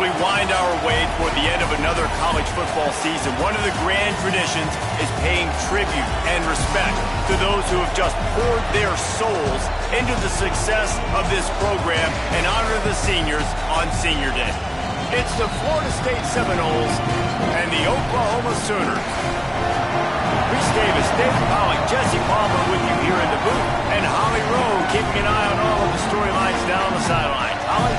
we wind our way toward the end of another college football season, one of the grand traditions is paying tribute and respect to those who have just poured their souls into the success of this program and honor the seniors on Senior Day. It's the Florida State Seminoles and the Oklahoma Sooners. Reese Davis, David Pollack, Jesse Palmer with you here in the booth, and Holly Rowe keeping an eye on all of the storylines down the sidelines. Holly?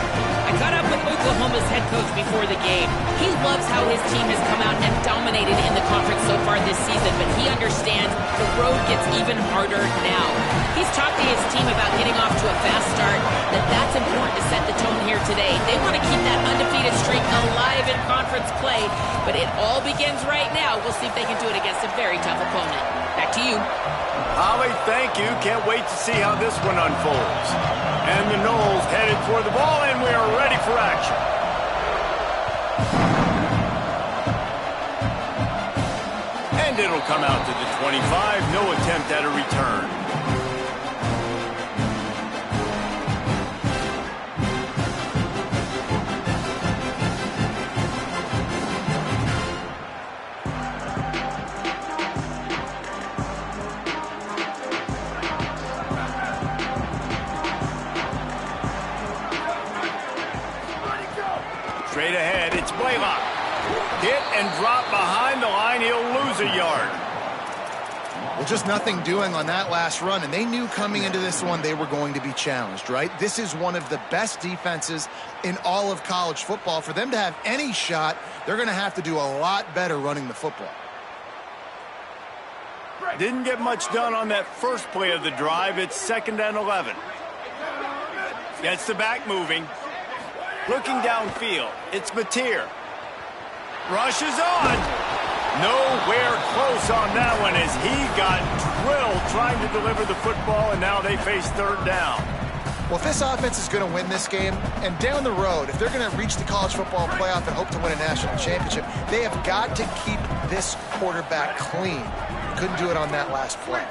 I caught up with Oklahoma's head coach before the game. He loves how his team has come out and dominated in the conference so far this season, but he understands the road gets even harder now. He's talked to his team about getting off to a fast start, that's important to set the tone here today. They want to keep that undefeated streak alive in conference play, but it all begins right now. We'll see if they can do it against a very tough opponent. Back to you. Holly, thank you. Can't wait to see how this one unfolds. And the Noles headed toward the ball, and we are ready for action. And it'll come out to the 25. No attempt at a return. Straight ahead, it's Blaylock. Hit and drop behind the line. He'll lose a yard. Well, just nothing doing on that last run, and they knew coming into this one they were going to be challenged, right? This is one of the best defenses in all of college football. For them to have any shot, they're going to have to do a lot better running the football. Didn't get much done on that first play of the drive. It's 2nd and 11. Gets the back moving. Looking downfield, it's Mateer. Rushes on. Nowhere close on that one as he got drilled trying to deliver the football, and now they face 3rd down. Well, if this offense is going to win this game, and down the road, if they're going to reach the college football playoff and hope to win a national championship, they have got to keep this quarterback clean. Couldn't do it on that last play.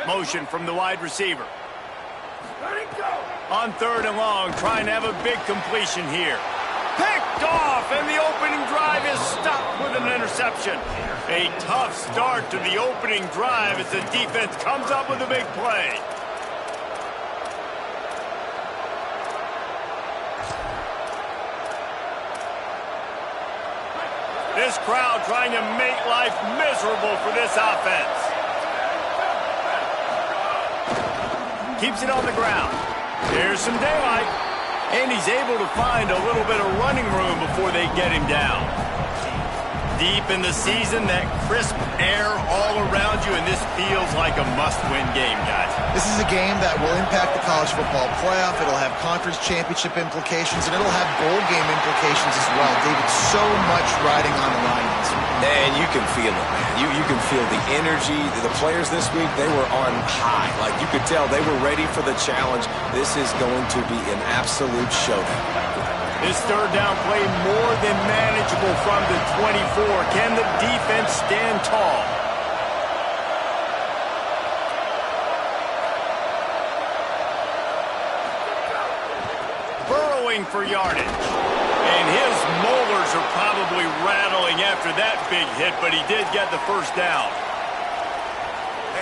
Motion from the wide receiver. On 3rd and long, trying to have a big completion here. Picked off, and the opening drive is stopped with an interception. A tough start to the opening drive as the defense comes up with a big play. This crowd trying to make life miserable for this offense. Keeps it on the ground. There's some daylight. And he's able to find a little bit of running room before they get him down. Deep in the season, that crisp air all around you, and this feels like a must-win game, guys. This is a game that will impact the college football playoff. It'll have conference championship implications, and it'll have bowl game implications as well. David, so much riding on the line this week. And you can feel it, man. You can feel the energy. The players this week, they were on high. Like, you could tell they were ready for the challenge. This is going to be an absolute showdown. This 3rd down play more than manageable from the 24. Can the defense stand tall? Burrowing for yardage. And his molars are probably rattling after that big hit, but he did get the 1st down.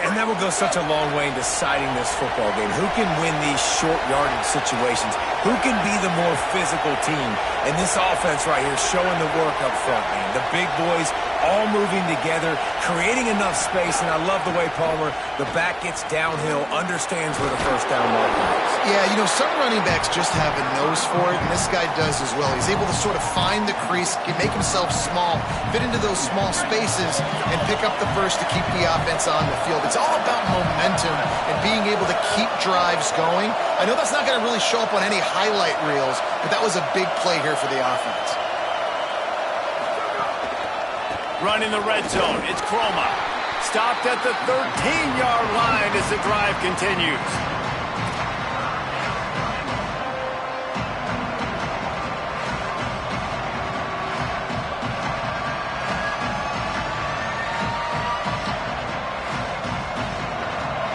And that will go such a long way in deciding this football game. Who can win these short yardage situations? Who can be the more physical team? And this offense right here showing the work up front, man. The big boys all moving together, creating enough space. And I love the way Palmer, the back gets downhill, understands where the 1st down marker is. Yeah, you know, some running backs just have a nose for it, and this guy does as well. He's able to sort of find the crease, make himself small, fit into those small spaces, and pick up the first to keep the offense on the field. It's all about momentum and being able to keep drives going. I know that's not going to really show up on any highlight reels, but that was a big play here for the offense. Run in the red zone. It's Croma. Stopped at the 13-yard line as the drive continues.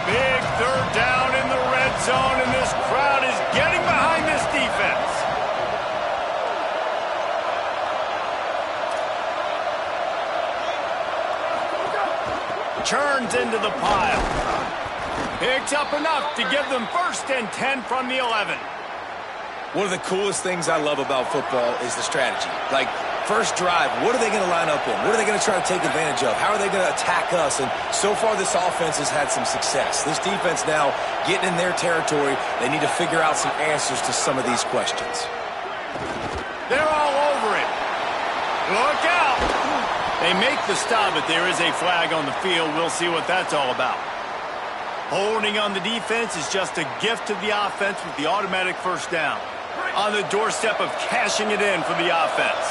Big 3rd down in the red zone, and this crowd is getting behind this into the pile. Picks up enough to give them 1st and 10 from the 11. One of the coolest things I love about football is the strategy. Like, first drive, what are they going to line up in? What are they going to try to take advantage of? How are they going to attack us? And so far, this offense has had some success. This defense now getting in their territory. They need to figure out some answers to some of these questions. They're all over it. Look out! They make the stop, but there is a flag on the field. We'll see what that's all about. Holding on the defense is just a gift to the offense with the automatic 1st down. On the doorstep of cashing it in for the offense.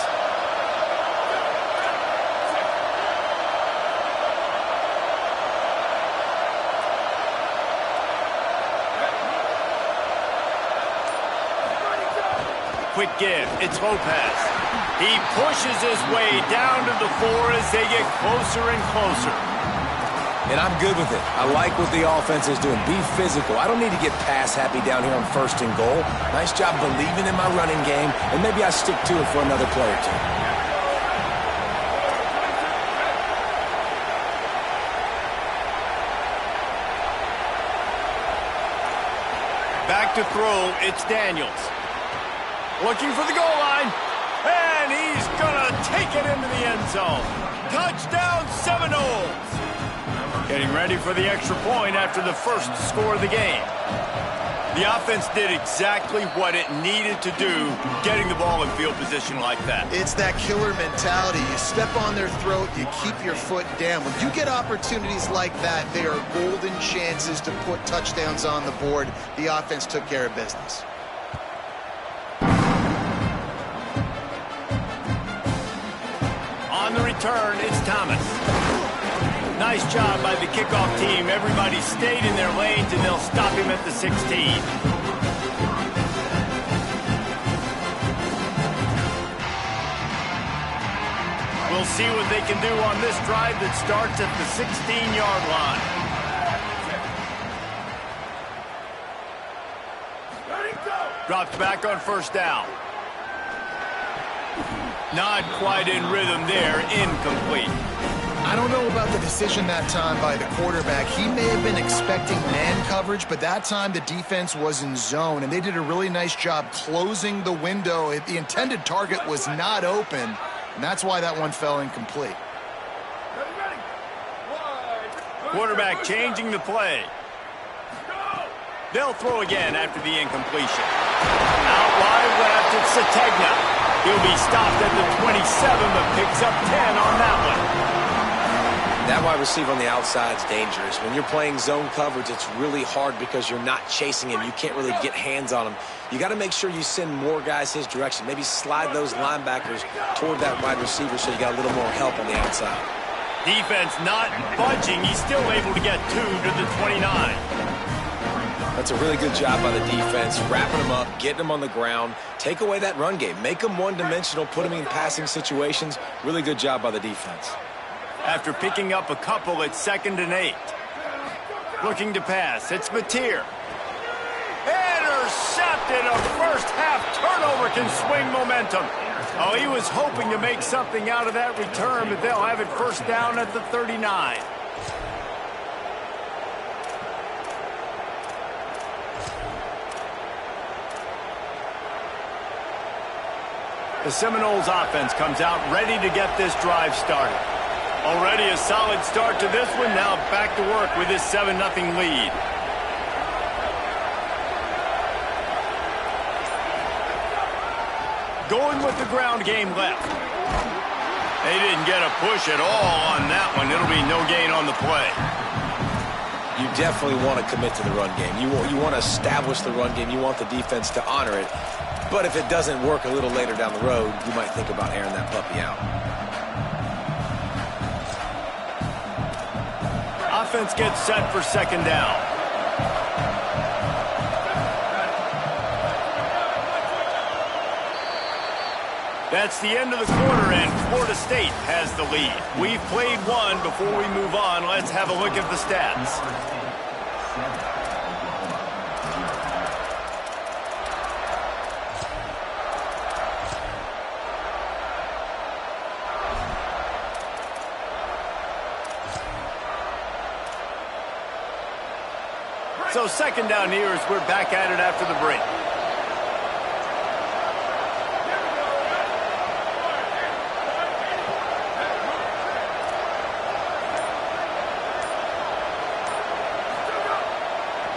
Quick give. It's Lopez. He pushes his way down to the 4 as they get closer and closer. And I'm good with it. I like what the offense is doing. Be physical. I don't need to get pass happy down here on 1st and goal. Nice job believing in my running game, and maybe I stick to it for another play or two. Back to throw, it's Daniels. Looking for the goal line, and he's gonna take it into the end zone. Touchdown, Seminoles! Getting ready for the extra point after the 1st score of the game. The offense did exactly what it needed to do, getting the ball in field position like that. It's that killer mentality. You step on their throat, you keep your foot down. When you get opportunities like that, they are golden chances to put touchdowns on the board. The offense took care of business. On the return, it's Thomas. Nice job by the kickoff team. Everybody stayed in their lanes, and they'll stop him at the 16. We'll see what they can do on this drive that starts at the 16-yard line. Drops back on 1st down. Not quite in rhythm there. Incomplete. I don't know about the decision that time by the quarterback. He may have been expecting man coverage, but that time the defense was in zone, and they did a really nice job closing the window. The intended target was not open, and that's why that one fell incomplete. Quarterback changing the play. They'll throw again after the incompletion. Out wide left, it's Sategna. He'll be stopped at the 27, but picks up 10 on that one. That wide receiver on the outside is dangerous. When you're playing zone coverage, it's really hard because you're not chasing him. You can't really get hands on him. You got to make sure you send more guys his direction. Maybe slide those linebackers toward that wide receiver so you got a little more help on the outside. Defense not budging. He's still able to get 2 to the 29. That's a really good job by the defense, wrapping them up, getting them on the ground. Take away that run game. Make them one-dimensional, put them in passing situations. Really good job by the defense. After picking up a couple at 2nd and 8. Looking to pass. It's Mateer. Intercepted. A first-half turnover can swing momentum. Oh, he was hoping to make something out of that return, but they'll have it 1st down at the 39. The Seminoles offense comes out ready to get this drive started. Already a solid start to this one. Now back to work with this 7-0 lead. Going with the ground game left. They didn't get a push at all on that one. It'll be no gain on the play. You definitely want to commit to the run game. You want to establish the run game. You want the defense to honor it. But if it doesn't work a little later down the road, you might think about airing that puppy out. Offense gets set for 2nd down. That's the end of the quarter, and Florida State has the lead. We've played one. Before we move on, let's have a look at the stats. So second down here as we're back at it after the break.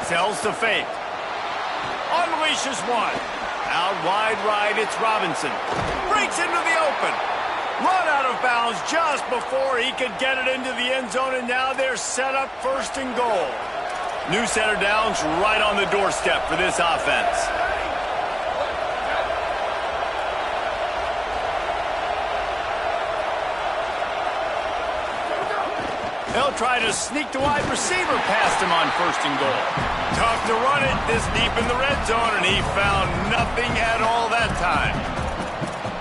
Sells to fake. Unleashes one. Out wide right, it's Robinson. Breaks into the open. Run out of bounds just before he could get it into the end zone, and now they're set up first and goal. New center downs right on the doorstep for this offense. They'll try to sneak the wide receiver past him on first and goal. Tough to run it this deep in the red zone, and he found nothing at all that time.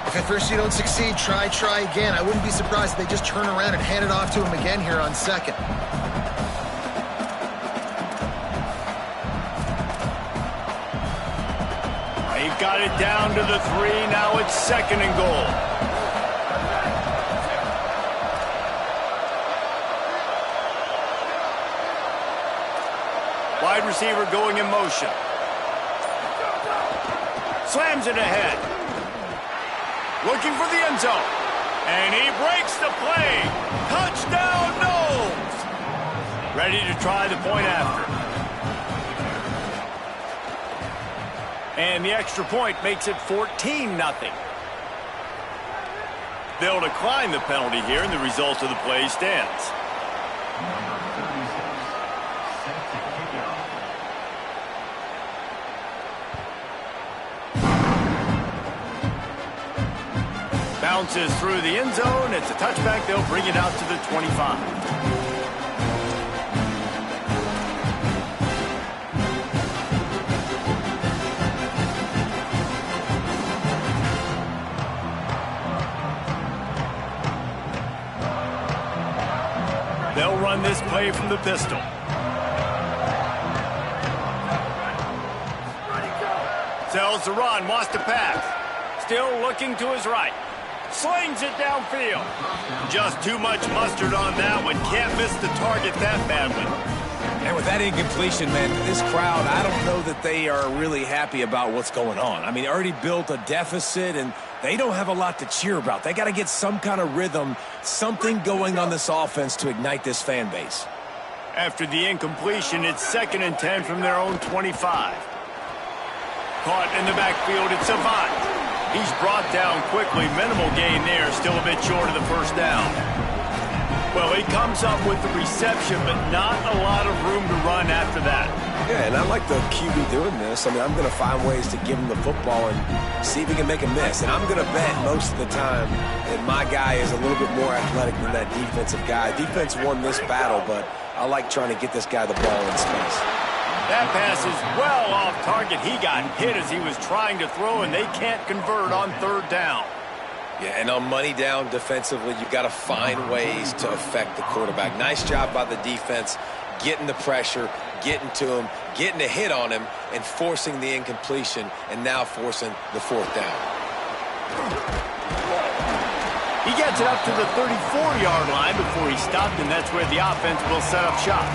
If at first you don't succeed, try again. I wouldn't be surprised if they just turn around and hand it off to him again here on second. They've got it down to the 3. Now it's second and goal. Wide receiver going in motion. Slams it ahead. Looking for the end zone. And he breaks the play. Touchdown, Knowles. Ready to try the point after. And the extra point makes it 14-0. They'll decline the penalty here, and the result of the play stands. Bounces through the end zone. It's a touchback. They'll bring it out to the 25. They'll run this play from the pistol. Sells the run, wants to pass. Still looking to his right. Slings it downfield. Just too much mustard on that one. Can't miss the target that badly. And with that incompletion, man, this crowd, I don't know that they are really happy about what's going on. I mean, they already built a deficit, and they don't have a lot to cheer about. They got to get some kind of rhythm, something going on this offense to ignite this fan base. After the incompletion, it's 2nd and 10 from their own 25. Caught in the backfield, it's Savant. He's brought down quickly. Minimal gain there, still a bit short of the first down. Well, he comes up with the reception, but not a lot of room to run after that. Yeah, and I like the QB doing this. I mean, I'm going to find ways to give him the football and see if he can make a miss. And I'm going to bet most of the time that my guy is a little bit more athletic than that defensive guy. Defense won this battle, but I like trying to get this guy the ball in space. That pass is well off target. He got hit as he was trying to throw, and they can't convert on third down. Yeah, and on money down defensively, you got to find ways to affect the quarterback. Nice job by the defense, getting the pressure, getting to him, getting a hit on him, and forcing the incompletion, and now forcing the fourth down. He gets it up to the 34-yard line before he stopped, and that's where the offense will set up shop.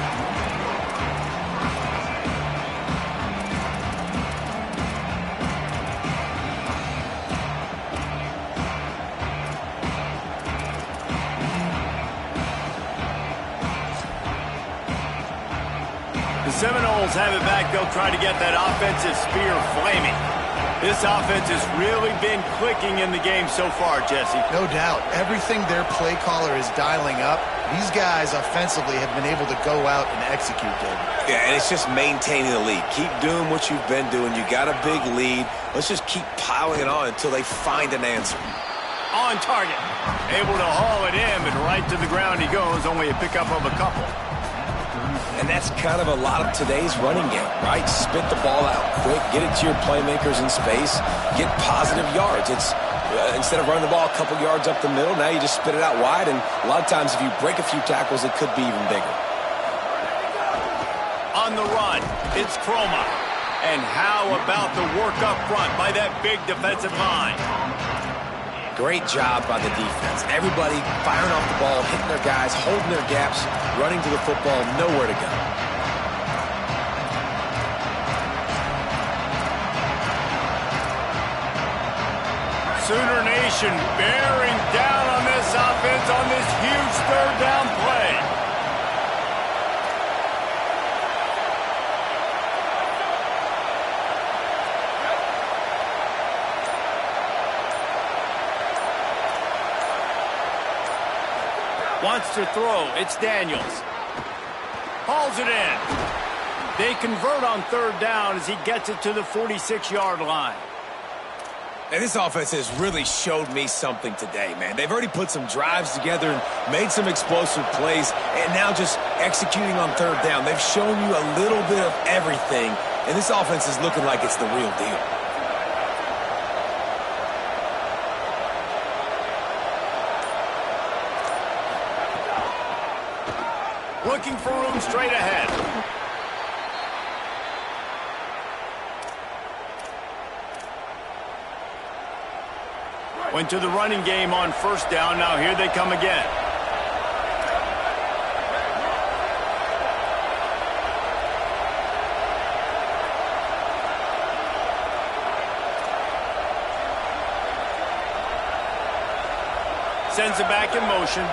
The Seminoles have it back. They'll try to get that offensive spear flaming. This offense has really been clicking in the game so far, Jesse. No doubt. Everything their play caller is dialing up, these guys offensively have been able to go out and execute, David. Yeah, and it's just maintaining the lead. Keep doing what you've been doing. You got a big lead. Let's just keep piling it on until they find an answer. On target. Able to haul it in, but right to the ground he goes. Only a pickup of a couple. And that's kind of a lot of today's running game, right? Spit the ball out quick, get it to your playmakers in space, get positive yards. It's instead of running the ball a couple yards up the middle, now you just spit it out wide, and a lot of times if you break a few tackles, it could be even bigger. On the run, it's Croma. And how about the work up front by that big defensive line? Great job by the defense. Everybody firing off the ball, hitting their guys, holding their gaps, running to the football, nowhere to go. Sooner Nation bearing down on this offense on this huge third down play. Wants to throw. It's Daniels. Hauls it in. They convert on third down as he gets it to the 46-yard line. And this offense has really showed me something today, man. They've already put some drives together and made some explosive plays, and now just executing on third down. They've shown you a little bit of everything, and this offense is looking like it's the real deal. Looking for room straight ahead. Went to the running game on first down. Now here they come again. Sends it back in motion.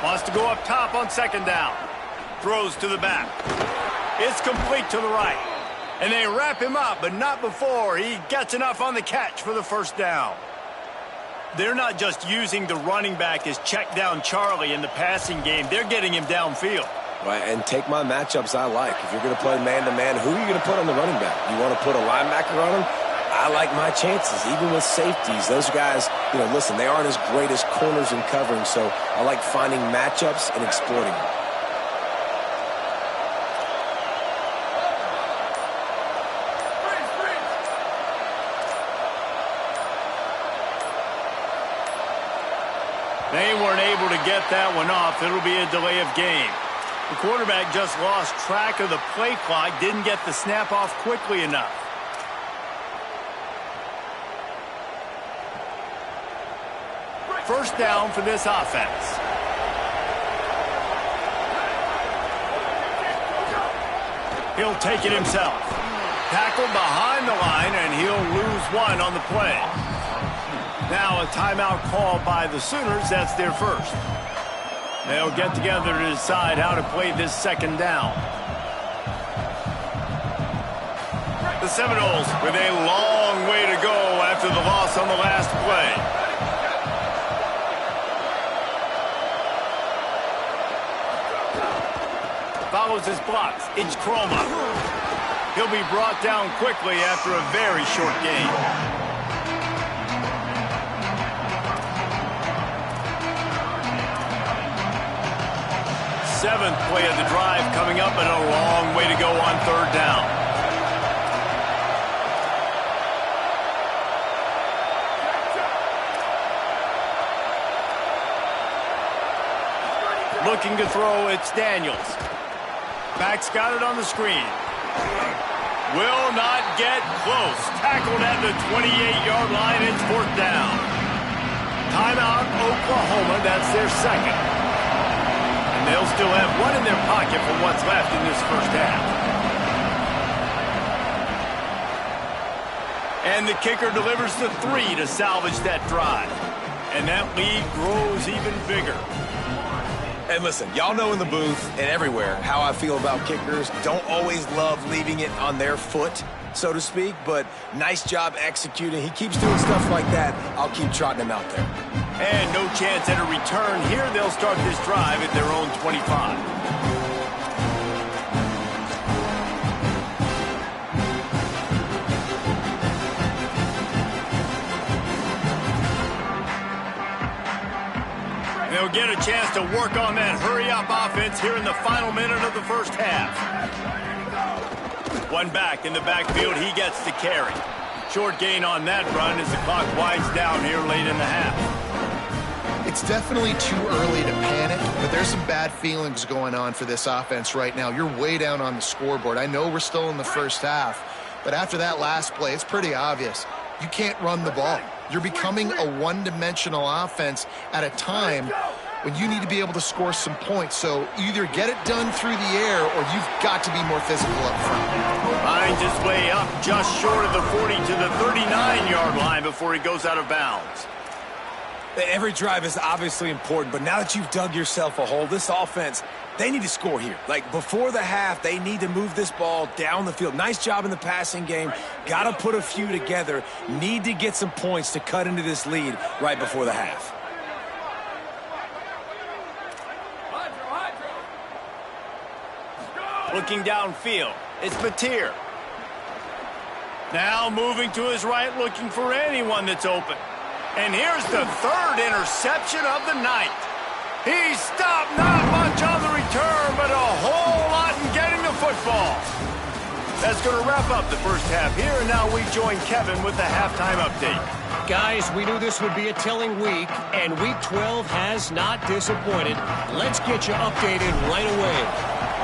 Wants to go up top on second down. Throws to the back. It's complete to the right. And they wrap him up, but not before he gets enough on the catch for the first down. They're not just using the running back as check down Charlie in the passing game. They're getting him downfield. Right, and take my matchups I like. If you're going to play man-to-man, who are you going to put on the running back? You want to put a linebacker on him? I like my chances, even with safeties. Those guys, listen, they aren't as great as corners in covering, so I like finding matchups and exploiting them. They weren't able to get that one off. It'll be a delay of game. The quarterback just lost track of the play clock, didn't get the snap off quickly enough. First down for this offense. He'll take it himself. Tackled behind the line, and he'll lose one on the play. Now a timeout called by the Sooners. That's their first. They'll get together to decide how to play this second down. The Seminoles with a long way to go after the loss on the last play. Follows his blocks. It's Chroma. He'll be brought down quickly after a very short game. Seventh play of the drive coming up, and a long way to go on third down. Looking to throw, it's Daniels. Back's got it on the screen. Will not get close. Tackled at the 28-yard line. It's fourth down. Timeout, Oklahoma. That's their second. And they'll still have one in their pocket for what's left in this first half. And the kicker delivers the 3 to salvage that drive. And that lead grows even bigger. And listen, y'all know in the booth and everywhere how I feel about kickers. Don't always love leaving it on their foot, so to speak, but nice job executing. He keeps doing stuff like that. I'll keep trotting him out there. And no chance at a return here. They'll start this drive at their own 25. They'll get a chance to work on that hurry-up offense here in the final minute of the first half. One back in the backfield. He gets the carry. Short gain on that run as the clock winds down here late in the half. It's definitely too early to panic, but there's some bad feelings going on for this offense right now. You're way down on the scoreboard. I know we're still in the first half, but after that last play, it's pretty obvious. You can't run the ball. You're becoming a one-dimensional offense at a time when you need to be able to score some points. So either get it done through the air or you've got to be more physical up front. Finds his way up just short of the 40 to the 39-yard line before he goes out of bounds. Every drive is obviously important, but now that you've dug yourself a hole, this offense, they need to score here. Like, before the half, they need to move this ball down the field. Nice job in the passing game. Got to put a few together. Need to get some points to cut into this lead right before the half. Looking downfield, it's Mateer. Now moving to his right, looking for anyone that's open. And here's the third interception of the night. He stopped not much on the return, but a whole lot in getting the football. That's going to wrap up the first half here, and now we join Kevin with the halftime update. Guys, we knew this would be a telling week, and Week 12 has not disappointed. Let's get you updated right away.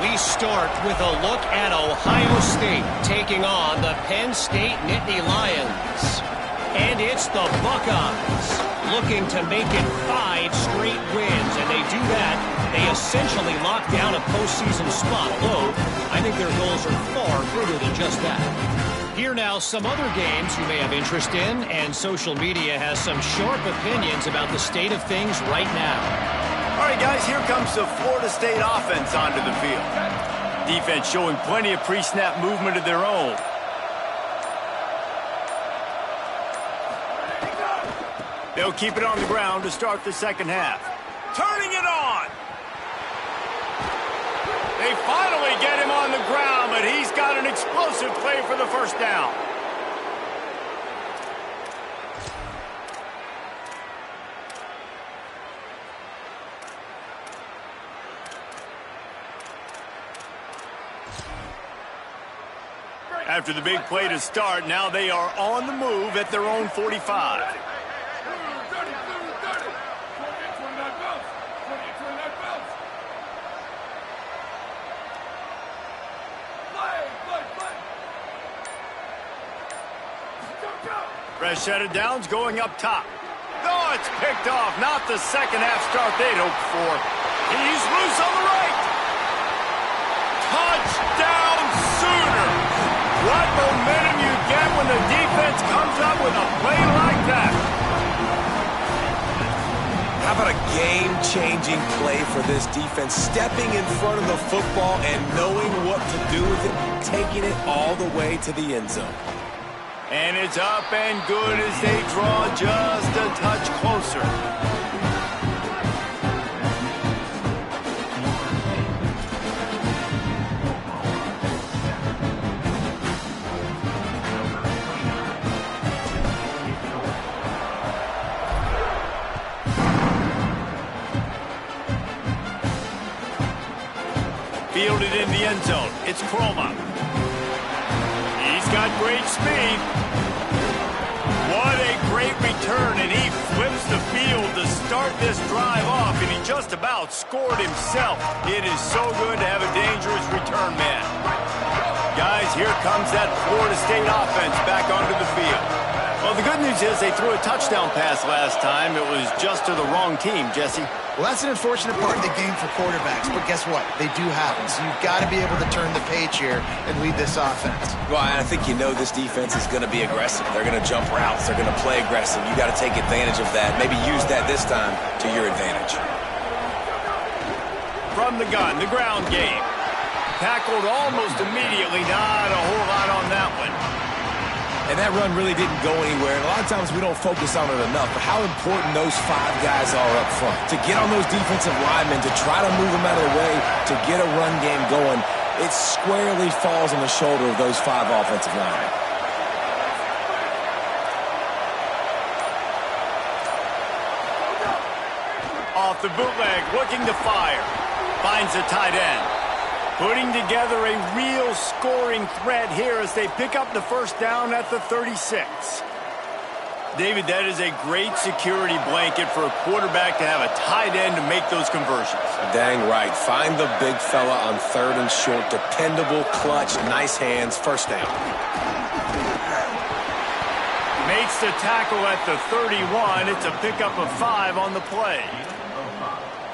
We start with a look at Ohio State taking on the Penn State Nittany Lions. And it's the Buckeyes looking to make it 5 straight wins. And they do that. They essentially lock down a postseason spot. Although, I think their goals are far bigger than just that. Here now, some other games you may have interest in. And social media has some sharp opinions about the state of things right now. All right, guys, here comes the Florida State offense onto the field. Defense showing plenty of pre-snap movement of their own. They'll keep it on the ground to start the second half. Turning it on. They finally get him on the ground, but he's got an explosive play for the first down. After the big play to start, now they are on the move at their own 45. Fresh set of downs going up top. Oh, it's picked off. Not the second half start they'd hoped for. He's loose on the right. Touchdown Sooners. What momentum you get when the defense comes up with a play like that. How about a game-changing play for this defense? Stepping in front of the football and knowing what to do with it, taking it all the way to the end zone. And it's up and good as they draw just a touch closer. Fielded in the end zone. It's Kroma. He's got great speed. What a great return, and he flips the field to start this drive off, and he just about scored himself. It is so good to have a dangerous return man. Guys, here comes that Florida State offense back onto the field. Well, the good news is they threw a touchdown pass last time. It was just to the wrong team, Jesse. Well, that's an unfortunate part of the game for quarterbacks, but guess what? They do happen, so you've got to be able to turn the page here and lead this offense. Well, I think you know this defense is going to be aggressive. They're going to jump routes. They're going to play aggressive. You got to take advantage of that. Maybe use that this time to your advantage. From the gun, the ground game. Tackled almost immediately. Not a whole lot on that one. And that run really didn't go anywhere. And a lot of times we don't focus on it enough, but how important those 5 guys are up front. To get on those defensive linemen, to try to move them out of the way, to get a run game going, it squarely falls on the shoulder of those 5 offensive linemen. Off the bootleg, looking to fire. Finds the tight end. Putting together a real scoring threat here as they pick up the first down at the 36. David, that is a great security blanket for a quarterback to have a tight end to make those conversions. Dang right. Find the big fella on 3rd and short. Dependable, clutch, nice hands, first down. Makes the tackle at the 31. It's a pickup of 5 on the play.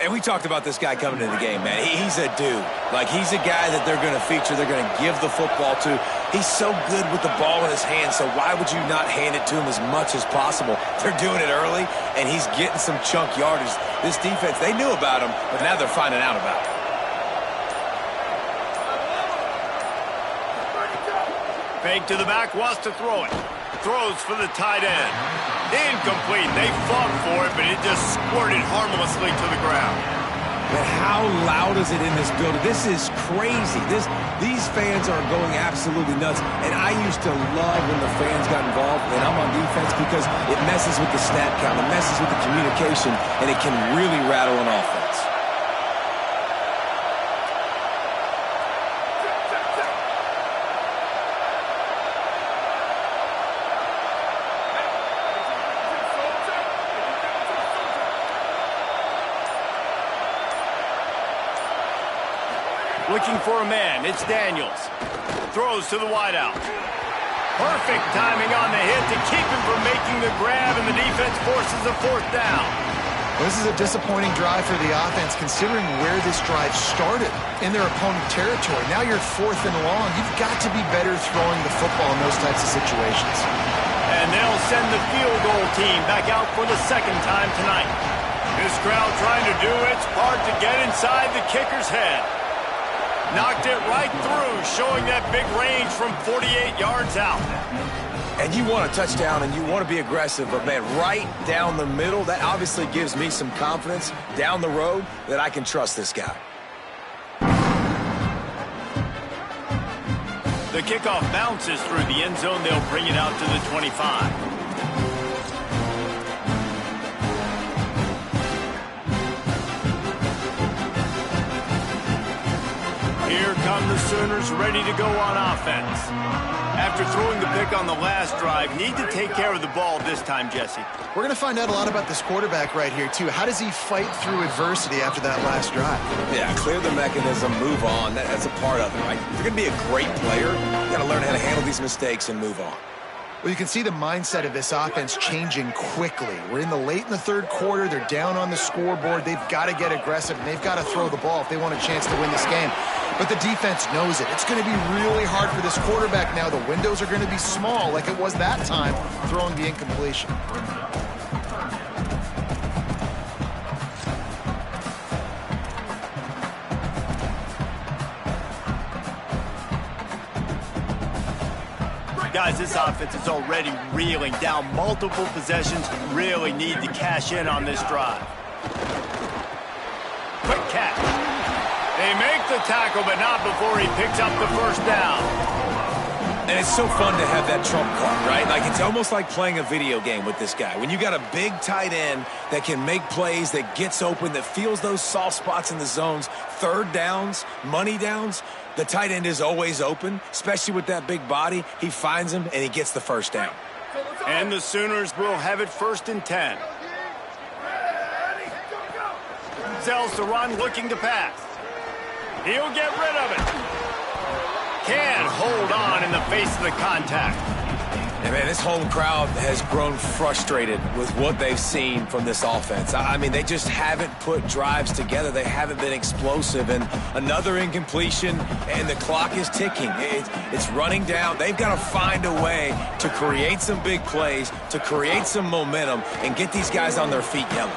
And we talked about this guy coming into the game, man. He's a dude. Like, he's a guy that they're going to feature, they're going to give the football to. He's so good with the ball in his hands, so why would you not hand it to him as much as possible? They're doing it early, and he's getting some chunk yardage. This defense, they knew about him, but now they're finding out about him. Fake to the back, wants to throw it. Throws for the tight end. Incomplete. They fought for it, but it just squirted harmlessly to the ground. But how loud is it in this building? This is crazy. These fans are going absolutely nuts. And I used to love when the fans got involved, and I'm on defense, because it messes with the snap count, it messes with the communication, and it can really rattle an offense. Looking for a man, it's Daniels. Throws to the wideout. Perfect timing on the hit to keep him from making the grab, and the defense forces a fourth down. This is a disappointing drive for the offense, considering where this drive started, in their opponent territory. Now you're 4th and long. You've got to be better throwing the football in those types of situations. And they'll send the field goal team back out for the second time tonight. This crowd trying to do its part to get inside the kicker's head. Knocked it right through, showing that big range from 48 yards out. And you want a touchdown, and you want to be aggressive, but, man, right down the middle, that obviously gives me some confidence down the road that I can trust this guy. The kickoff bounces through the end zone. They'll bring it out to the 25. Here come the Sooners, ready to go on offense. After throwing the pick on the last drive, need to take care of the ball this time, Jesse. We're going to find out a lot about this quarterback right here, too. How does he fight through adversity after that last drive? Yeah, clear the mechanism, move on. That's a part of it, right? If you're going to be a great player, you got to learn how to handle these mistakes and move on. Well, you can see the mindset of this offense changing quickly. We're in the third quarter. They're down on the scoreboard. They've got to get aggressive, and they've got to throw the ball if they want a chance to win this game. But the defense knows it. It's going to be really hard for this quarterback now. The windows are going to be small like it was that time, throwing the incompletion. Guys, this offense is already reeling down multiple possessions. Really need to cash in on this drive. Quick catch. They make the tackle, but not before he picks up the first down. And it's so fun to have that trump card, right? Like, it's almost like playing a video game with this guy. When you got a big tight end that can make plays, that gets open, that feels those soft spots in the zones, third downs, money downs, the tight end is always open, especially with that big body. He finds him, and he gets the first down. And the Sooners will have it 1st and 10. Sells to run, looking to pass. He'll get rid of it. Can't hold on in the face of the contact. And, man, this whole crowd has grown frustrated with what they've seen from this offense. I mean, they just haven't put drives together. They haven't been explosive. And another incompletion, and the clock is ticking. It's running down. They've got to find a way to create some big plays, to create some momentum, and get these guys on their feet yelling.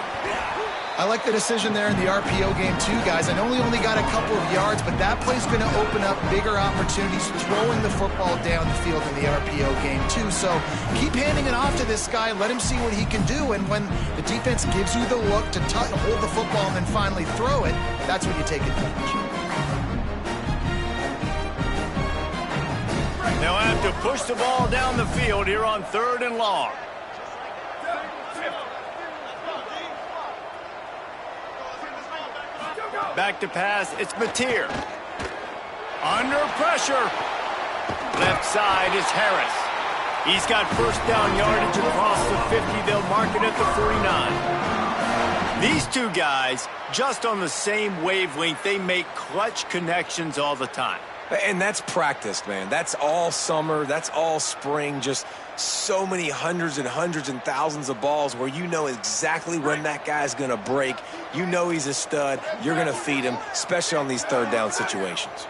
I like the decision there in the RPO game, too, guys. I know he only got a couple of yards, but that play's going to open up bigger opportunities throwing the football down the field in the RPO game, too. So keep handing it off to this guy. Let him see what he can do. And when the defense gives you the look to hold the football and then finally throw it, that's when you take advantage. They'll have to push the ball down the field here on 3rd and long. Back to pass, it's Mateer. Under pressure. Left side is Harris. He's got first down yardage across the 50. They'll mark it at the 49. These two guys, just on the same wavelength, they make clutch connections all the time. And that's practiced, man. That's all summer. That's all spring. Just so many hundreds and hundreds and thousands of balls where you know exactly when that guy's going to break. You know he's a stud. You're going to feed him, especially on these third down situations.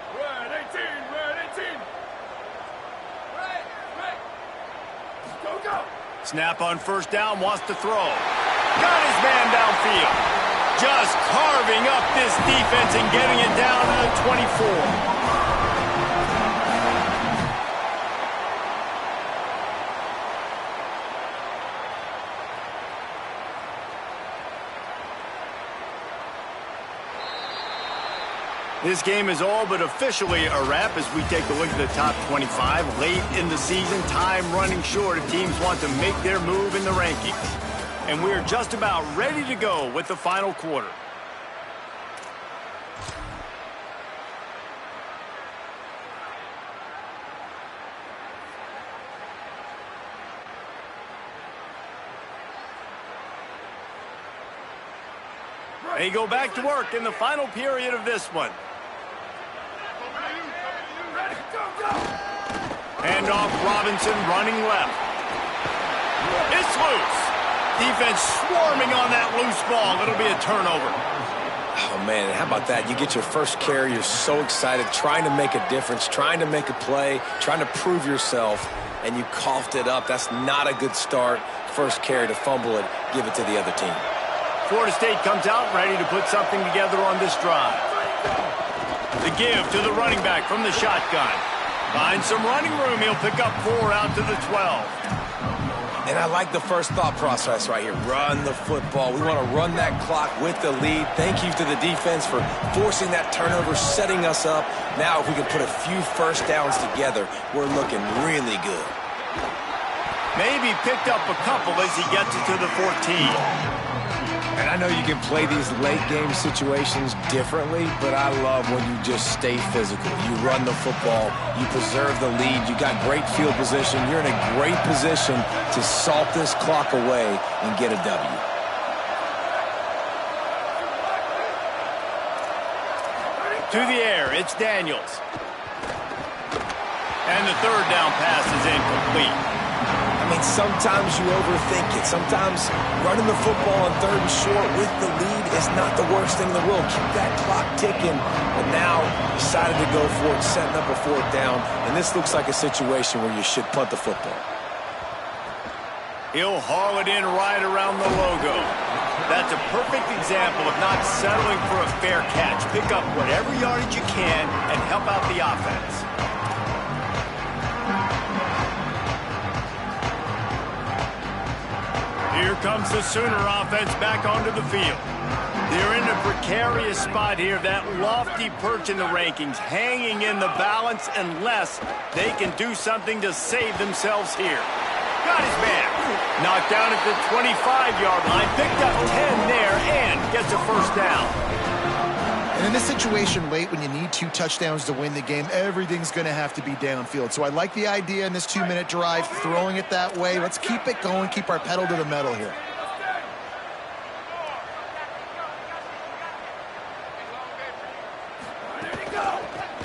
Snap on first down, wants to throw. Got his man downfield. Just carving up this defense and getting it down to the 24. This game is all but officially a wrap as we take a look at the top 25. Late in the season, time running short if teams want to make their move in the rankings. And we're just about ready to go with the final quarter. They go back to work in the final period of this one. Hand off Robinson running left. It's loose. Defense swarming on that loose ball. It'll be a turnover. Oh, man, how about that? You get your first carry. You're so excited, trying to make a difference, trying to make a play, trying to prove yourself, and you coughed it up. That's not a good start. First carry to fumble it, give it to the other team. Florida State comes out ready to put something together on this drive. The give to the running back from the shotgun. Finds some running room. He'll pick up 4 out to the 12. And I like the first thought process right here. Run the football. We want to run that clock with the lead. Thank you to the defense for forcing that turnover, setting us up. Now if we can put a few first downs together, we're looking really good. Maybe picked up a couple as he gets it to the 14. And I know you can play these late-game situations differently, but I love when you just stay physical. You run the football, you preserve the lead, you got great field position. You're in a great position to salt this clock away and get a W. To the air, it's Daniels. And the third down pass is incomplete. I mean, sometimes you overthink it. Sometimes running the football on third and short with the lead is not the worst thing in the world. Keep that clock ticking. But now decided to go for it, setting up a fourth down. And this looks like a situation where you should punt the football. He'll haul it in right around the logo. That's a perfect example of not settling for a fair catch. Pick up whatever yardage you can and help out the offense. Here comes the Sooner offense back onto the field. They're in a precarious spot here, that lofty perch in the rankings, hanging in the balance unless they can do something to save themselves here. Got his man. Knocked down at the 25-yard line, picked up 10 there, and gets a first down. And in this situation late when you need 2 touchdowns to win the game, everything's going to have to be downfield. So I like the idea in this 2-minute drive, throwing it that way. Let's keep it going, keep our pedal to the metal here.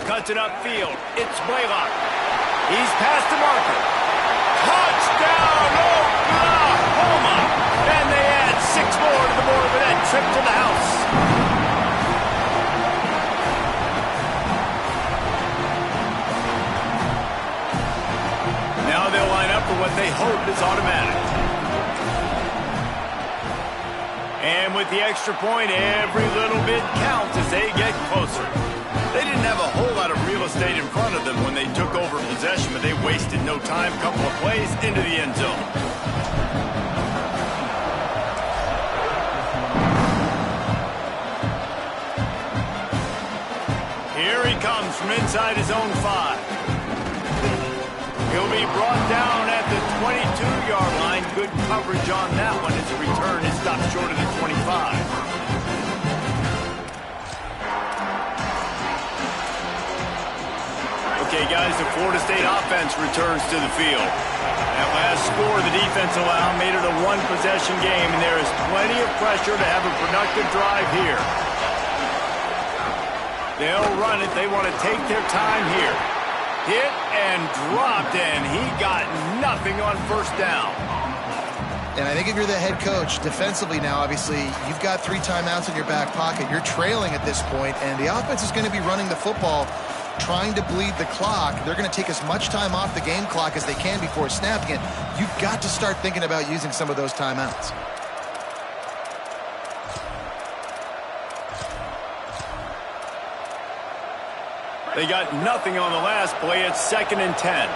Cuts it upfield. It's Blaylock. He's past the marker. Touchdown, Oklahoma! And they add 6 more to the board with that trip to the house. Now they'll line up for what they hope is automatic. And with the extra point, every little bit counts as they get closer. They didn't have a whole lot of real estate in front of them when they took over possession, but they wasted no time. Couple of plays into the end zone. Here he comes from inside his own 5. He'll be brought down at the 22-yard line. Good coverage on that one as the return is stopped short of the 25. Okay, guys, the Florida State offense returns to the field. That last score the defense allowed made it a 1-possession game, and there is plenty of pressure to have a productive drive here. They'll run it. They want to take their time here. Hit and dropped, and he got nothing on first down. And I think if you're the head coach, defensively now, obviously, you've got 3 timeouts in your back pocket. You're trailing at this point, and the offense is going to be running the football, trying to bleed the clock. They're going to take as much time off the game clock as they can before snap again. You've got to start thinking about using some of those timeouts. They got nothing on the last play. It's 2nd and 10.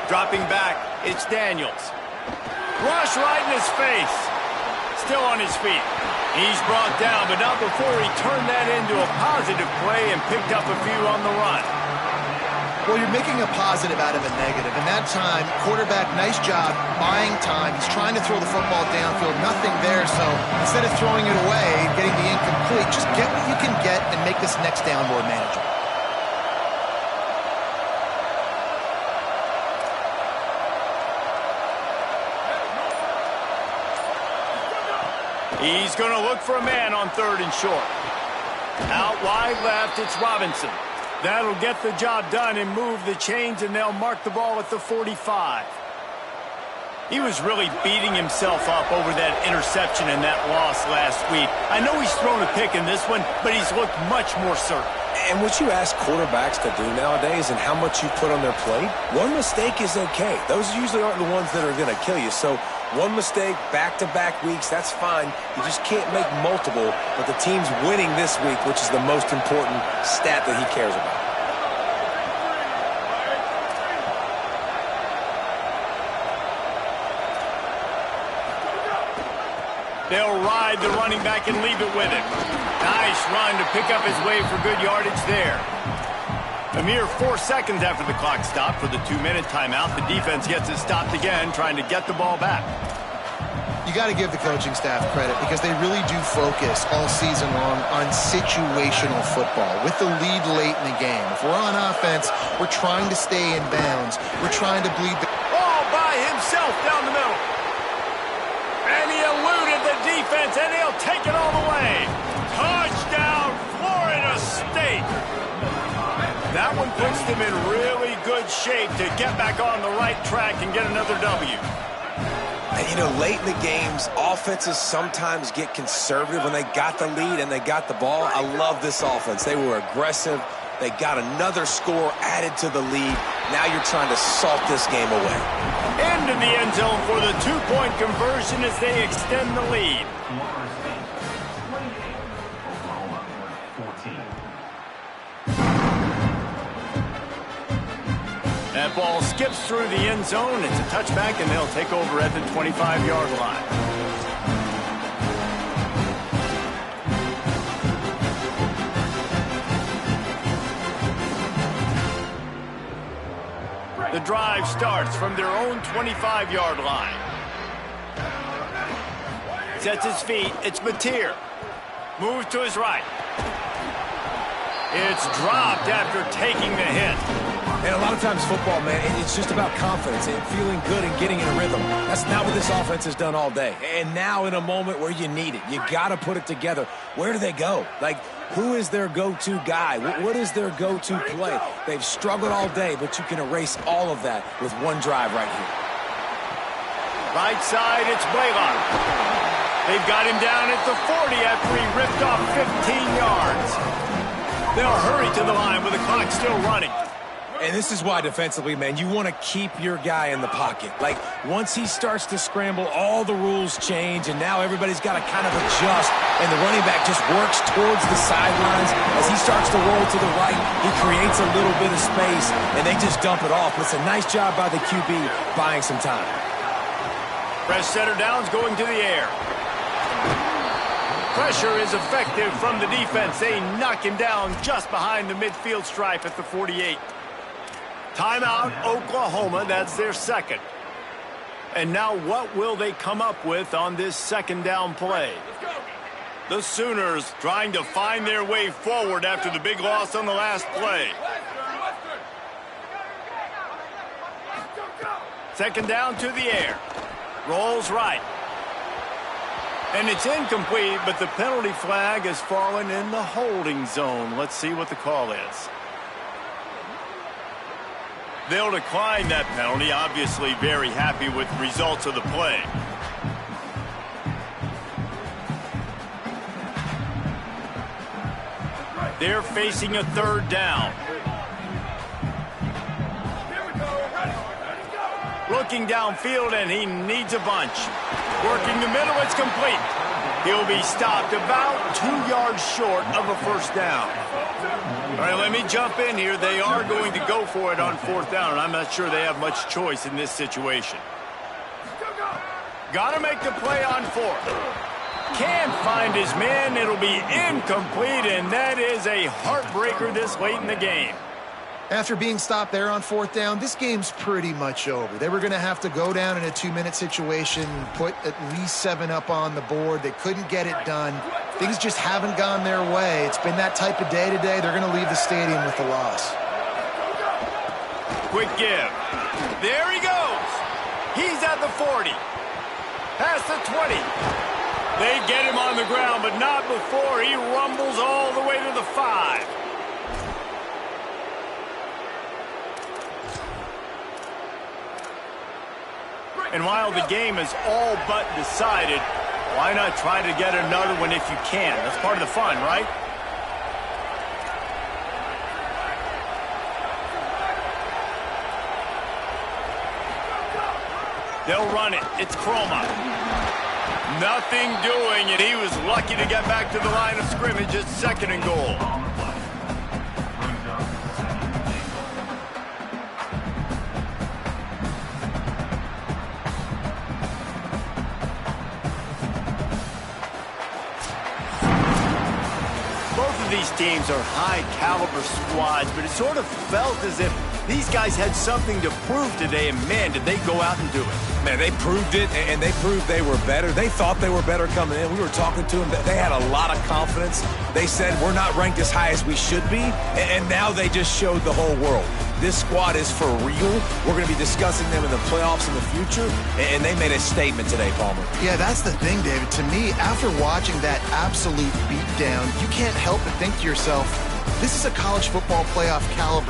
Dropping back, it's Daniels. Rush right in his face. Still on his feet. He's brought down, but not before he turned that into a positive play and picked up a few on the run. Well, you're making a positive out of a negative. And that time, quarterback, nice job, buying time. He's trying to throw the football downfield, nothing there. So instead of throwing it away, getting the incomplete, just get what you can get and make this next down more manageable. He's going to look for a man on 3rd and short. Out wide left, it's Robinson. That'll get the job done and move the chains, and they'll mark the ball at the 45. He was really beating himself up over that interception and that loss last week. I know he's thrown a pick in this one, but he's looked much more certain. And what you ask quarterbacks to do nowadays and how much you put on their plate, one mistake is okay. Those usually aren't the ones that are going to kill you. So one mistake, back-to-back weeks, that's fine. You just can't make multiple, but the team's winning this week, which is the most important stat that he cares about. They'll ride the running back and leave it with him. Nice run to pick up his way for good yardage there. A mere 4 seconds after the clock stopped for the 2-minute timeout, the defense gets it stopped again, trying to get the ball back. You got to give the coaching staff credit because they really do focus all season long on situational football with the lead late in the game. If we're on offense, we're trying to stay in bounds. We're trying to bleed the All by himself down the middle. And he eluded the defense, and he'll take it all the way. Touchdown, Florida State. That one puts them in really good shape to get back on the right track and get another W. And, you know, late in the games, offenses sometimes get conservative when they got the lead and they got the ball. I love this offense. They were aggressive. They got another score added to the lead. Now you're trying to salt this game away. Into the end zone for the 2-point conversion as they extend the lead. That ball skips through the end zone. It's a touchback, and they'll take over at the 25-yard line. The drive starts from their own 25-yard line. Sets his feet. It's Mateer. Moves to his right. It's dropped after taking the hit. And a lot of times football, man, it's just about confidence and feeling good and getting in a rhythm. That's not what this offense has done all day. And now in a moment where you need it, you got to put it together. Where do they go? Like, who is their go-to guy? What is their go-to play? They've struggled all day, but you can erase all of that with one drive right here. Right side, it's Blaylock. They've got him down at the 40 after he ripped off 15 yards. They'll hurry to the line with the clock still running. And this is why defensively, man, you want to keep your guy in the pocket. Like, once he starts to scramble, all the rules change, and now everybody's got to kind of adjust, and the running back just works towards the sidelines. As he starts to roll to the right, he creates a little bit of space, and they just dump it off. It's a nice job by the QB buying some time. Press center downs going to the air. Pressure is effective from the defense. They knock him down just behind the midfield stripe at the 48. Timeout, Oklahoma. That's their second. And now what will they come up with on this second down play? The Sooners trying to find their way forward after the big loss on the last play. Second down to the air. Rolls right. And it's incomplete, but the penalty flag has fallen in the holding zone. Let's see what the call is. They'll decline that penalty, obviously very happy with the results of the play. They're facing a third down. Looking downfield, and he needs a bunch. Working the middle, it's complete. He'll be stopped about 2 yards short of a first down. All right, let me jump in here. They are going to go for it on fourth down, and I'm not sure they have much choice in this situation. Got to make the play on fourth. Can't find his man. It'll be incomplete, and that is a heartbreaker this late in the game. After being stopped there on fourth down, this game's pretty much over. They were going to have to go down in a 2-minute situation, put at least 7 up on the board. They couldn't get it done. Things just haven't gone their way. It's been that type of day today. They're going to leave the stadium with a loss. Quick give. There he goes. He's at the 40. Past the 20. They get him on the ground, but not before he rumbles all the way to the 5. And while the game is all but decided, why not try to get another one if you can? That's part of the fun, right? They'll run it. It's Chroma. Nothing doing, and he was lucky to get back to the line of scrimmage. It's second and goal. These teams are high-caliber squads, but it sort of felt as if these guys had something to prove today, and man, did they go out and do it. Man, they proved it, and they proved they were better. They thought they were better coming in. We were talking to them. They had a lot of confidence. They said, we're not ranked as high as we should be, and now they just showed the whole world. This squad is for real. We're going to be discussing them in the playoffs in the future, and they made a statement today, Palmer. Yeah, that's the thing, David. To me, after watching that absolute beatdown, you can't help but think to yourself, this is a college football playoff caliber